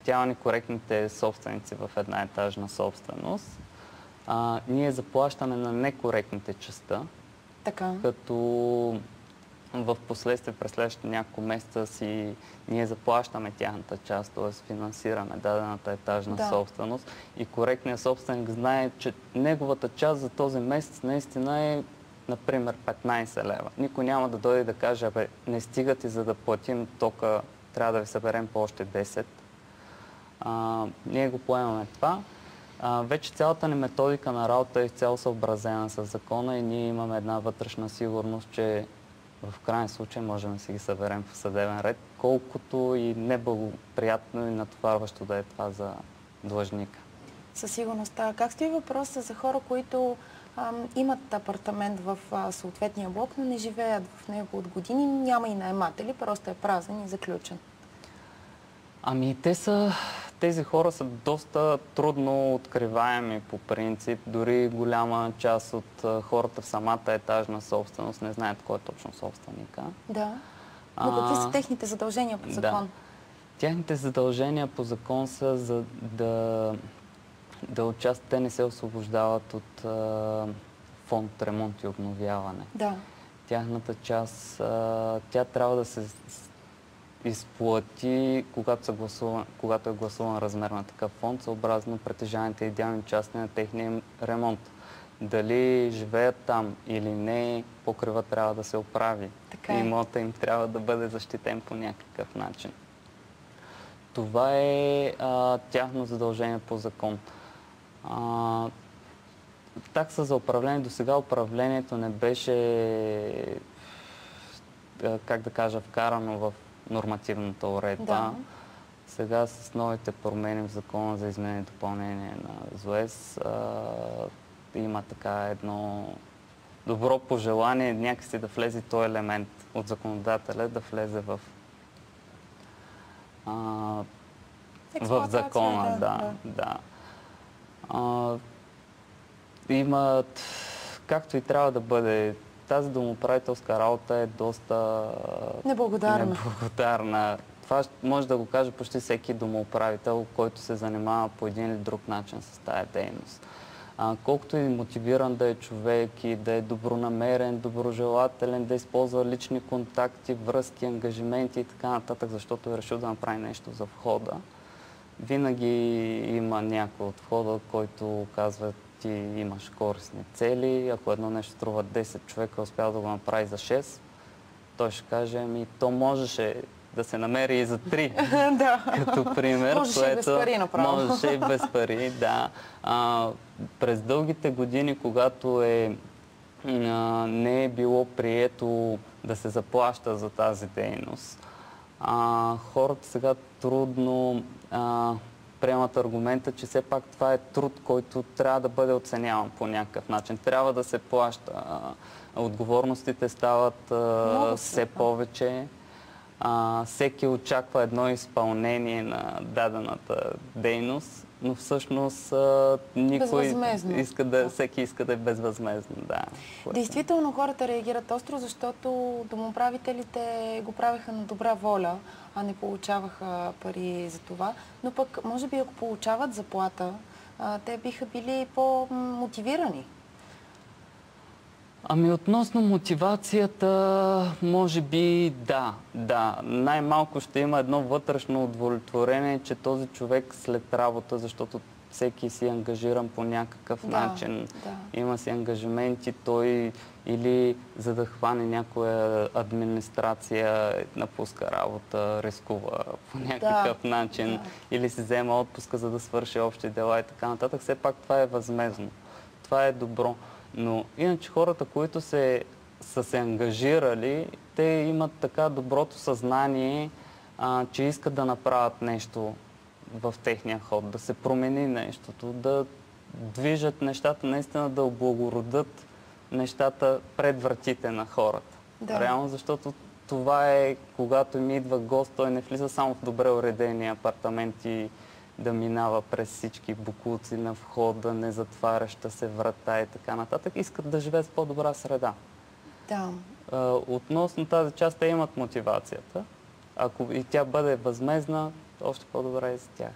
ощетявани коректните собственици в една етажна собственост. Ние заплащаме на некоректните частта, Така. като в последствие през следващите няколко месеца ние заплащаме тяхната част, т.е. финансираме дадената етажна собственост и коректният собственик знае, че неговата част за този месец наистина е, например, 15 лева. Никой няма да дойде да каже, не стига ти, за да платим тока, трябва да ви съберем по още 10. Ние го поемаме това. Вече цялата ни методика на работа е изцяло съобразена с закона и ние имаме една вътрешна сигурност, че в крайен случай можем да си ги съберем в съдебен ред, колкото и неблагоприятно и натоварващо да е това за длъжника. Със сигурност. Как стои въпроса за хора, които имат апартамент в съответния блок, но не живеят в него от години, няма и наематели, просто е празен и заключен? Тези хора са доста трудно откриваеми по принцип. Дори голяма част от хората в самата етажна собственост не знаят кой е точно собственика. Да. Но какви са техните задължения по закон? Да. Техните задължения по закон са за да участват. Те не се освобождават от фонд ремонт и обновяване. Да. Тяхната част, тя трябва да се изплати, когато е гласуван размер на такъв фонд, съобразно притежаните идеални части на техния ремонт. Дали живеят там или не, покрива трябва да се оправи. Имота им трябва да бъде защитен по някакъв начин. Това е тяхно задължение по закон. Такса за управление. До сега управлението не беше, как да кажа, вкарано в нормативната уредба. Да. Сега с новите промени в закона за изменение и допълнение на ЗОЕС има така едно добро пожелание някакси да влезе този елемент от законодателя, да влезе в закона. Да. Имат, както и трябва да бъде, тази домоуправителска работа е доста неблагодарна. Това може да го каже почти всеки домоуправител, който се занимава по един или друг начин с тая дейност. Колкото и мотивиран да е човек и да е добронамерен, доброжелателен, да използва лични контакти, връзки, ангажименти и така нататък, защото е решил да направи нещо за входа, винаги има някой от входа, който казва: ти имаш корисни цели, ако едно нещо струва 10 човека, успял да го направи за 6, той ще каже: то можеше да се намери и за 3, като пример. Можеше и без пари направо. Можеше и без пари, да. През дългите години, когато не е било прието да се заплаща за тази дейност, хората сега трудно приемат аргумента, че все пак това е труд, който трябва да бъде оценяван по някакъв начин. Трябва да се плаща. Отговорностите стават все повече. Всеки очаква едно изпълнение на дадената дейност, но всъщност всеки иска да е безвъзмездно. Да. Действително хората реагират остро, защото домоуправителите го правеха на добра воля, а не получаваха пари за това. Но пък, може би, ако получават заплата, те биха били по-мотивирани. Относно мотивацията, може би да. Най-малко ще има едно вътрешно удовлетворение, че този човек след работа, защото всеки си е ангажиран по някакъв начин. Има си ангажименти, той или за да хване някоя администрация, напуска работа, рискува по някакъв начин, или си взема отпуска, за да свърши общи дела и така нататък. Все пак това е възмездно. Това е добро. Но иначе хората, които са се ангажирали, те имат така доброто съзнание, че искат да направят нещо в техния ход, да се промени нещото, да движат нещата, наистина да облагородят нещата пред вратите на хората. Реално, защото това е, когато им идва гост, той не влиза само в добре уредени апартаменти, да минава през всички боклуци на входа, незатваряща се врата и така нататък. Искат да живеят в по-добра среда. Да. Относно тази част, те имат мотивацията. Ако и тя бъде възмездна, още по-добре и за тях.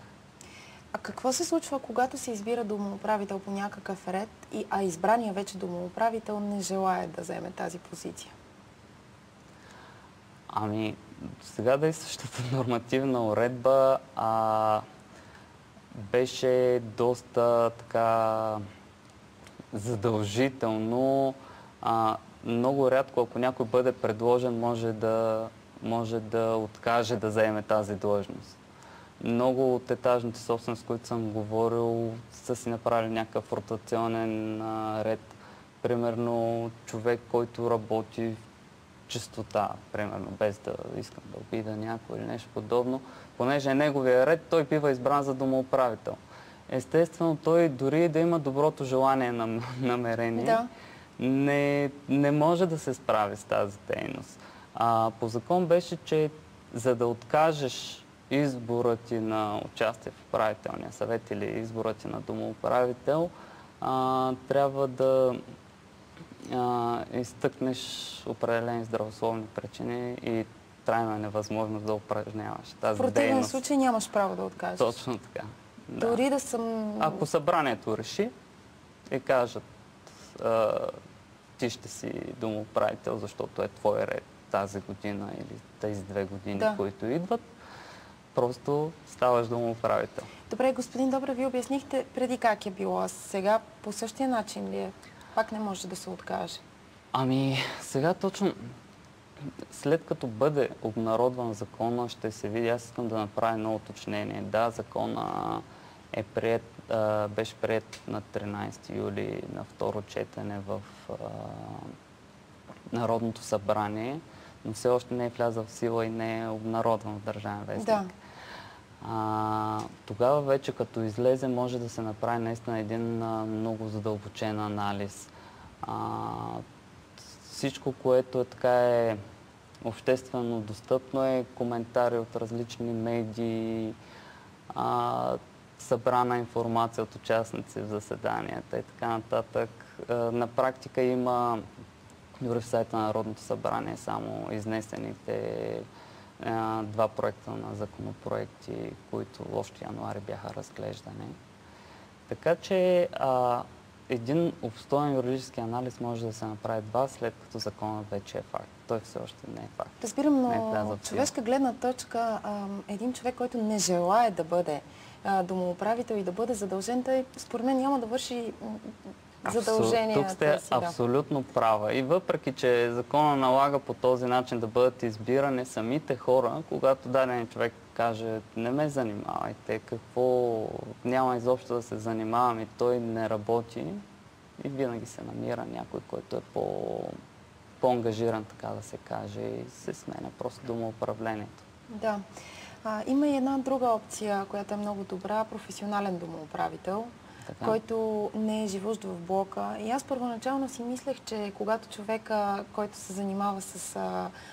А какво се случва, когато се избира домоуправител по някакъв ред, а избрания вече домоуправител не желае да вземе тази позиция? Ами, сега действащата нормативна уредба беше доста така задължително. Много рядко, ако някой бъде предложен, може да откаже да заеме тази длъжност. Много от етажните собствености, с които съм говорил, са си направили някакъв ротационен ред. Примерно човек, който работи в чистота, примерно, без да искам да обида някой или нещо подобно, понеже е неговия ред, той бива избран за домоуправител. Естествено, той дори да има доброто желание на намерение, не може да се справи с тази дейност. По закон беше, че за да откажеш избора ти на участие в управителния съвет или избора ти на домоуправител, трябва да изтъкнеш определени здравословни причини и трайна невъзможност да упражняваш тази дейност. В противен случай нямаш право да откажеш. Точно така. Да. Дори да съм... Ако събранието реши и кажат, ти ще си домоуправител, защото е твой ред тази година или тези 2 години, които идват, просто ставаш домоуправител. Добре, господин Добрев, вие обяснихте преди как е било, а сега по същия начин ли е? Пак не може да се откаже. Ами, сега точно след като бъде обнародван закона, ще се види. Аз искам да направя едно уточнение. Да, закона беше приет на 13 юли на второ четене в Народното събрание, но все още не е влязъл в сила и не е обнародван в Държавен вестник. Да. Тогава вече като излезе може да се направи наистина един много задълбочен анализ. Всичко, което е обществено достъпно, е коментари от различни медии, събрана информация от участници в заседанията и така нататък. На практика има дори в сайта на Народното събрание само изнесените 2 проекта на законопроекти, които още януари бяха разглеждани. Така че един обстоен юридически анализ може да се направи едва след като законът вече е факт. Той все още не е факт. Разбирам, но от човешка гледна точка, един човек, който не желае да бъде домоуправител и да бъде задължен, той според мен няма да върши задълженията. Тук сте абсолютно права. И въпреки, че закона налага по този начин да бъдат избирани самите хора, когато даден човек каже, не ме занимавайте, какво няма изобщо да се занимавам и той не работи, и винаги се намира някой, който е по-ангажиран, така да се каже, и се сменя просто домоуправлението. Да. Има и една друга опция, която е много добра, професионален домоуправител, който не е живущ в блока. И аз първоначално си мислех, че когато човека, който се занимава с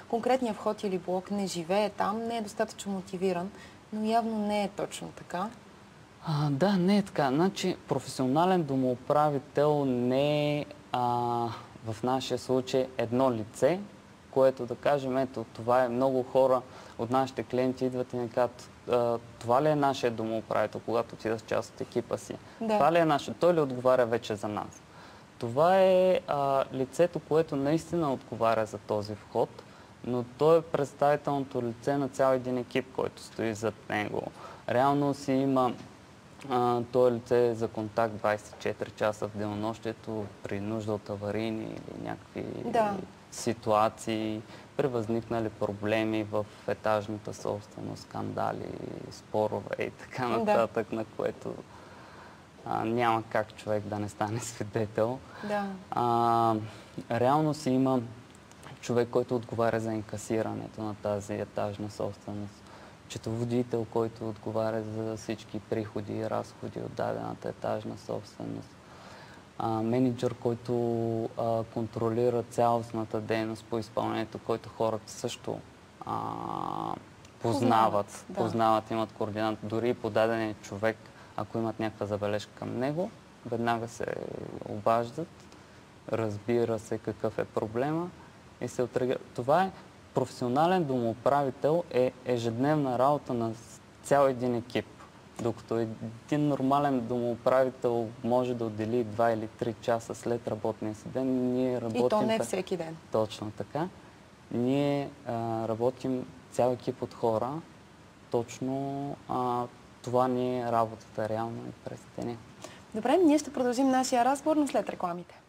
конкретния вход или блок, не живее там, не е достатъчно мотивиран, но явно не е точно така. Да, не е така. Значи, професионален домоуправител не е в нашия случай едно лице, което да кажем, ето, това е много хора от нашите клиенти идват и ни казват, това ли е нашия домоуправител, когато отида с част от екипа си? Да. Това ли е нашия? Той ли отговаря вече за нас? Това е лицето, което наистина отговаря за този вход, но той е представителното лице на цял един екип, който стои зад него. Реално си има това лице за контакт 24 часа в денонощието при нужда от аварийни или някакви ситуации, при възникнали проблеми в етажната собственост, скандали, спорове и така нататък, на което няма как човек да не стане свидетел. Реално си има човек, който отговаря за инкасирането на тази етажна собственост, счетоводител, който отговаря за всички приходи и разходи от дадената етажна собственост, менеджер, който контролира цялостната дейност по изпълнението, който хората също познават, имат координат. Дори по дадения човек, ако имат някаква забележка към него, веднага се обаждат, разбира се какъв е проблема и се отреагира. Това е професионален домоуправител, е ежедневна работа на цял един екип. Докато един нормален домоуправител може да отдели 2 или 3 часа след работния си ден, ние работим... И то не всеки ден. Точно така. Ние работим цял екип от хора. Точно това ни е работата реално и през деня. Добре, ние ще продължим нашия разговор, но след рекламите.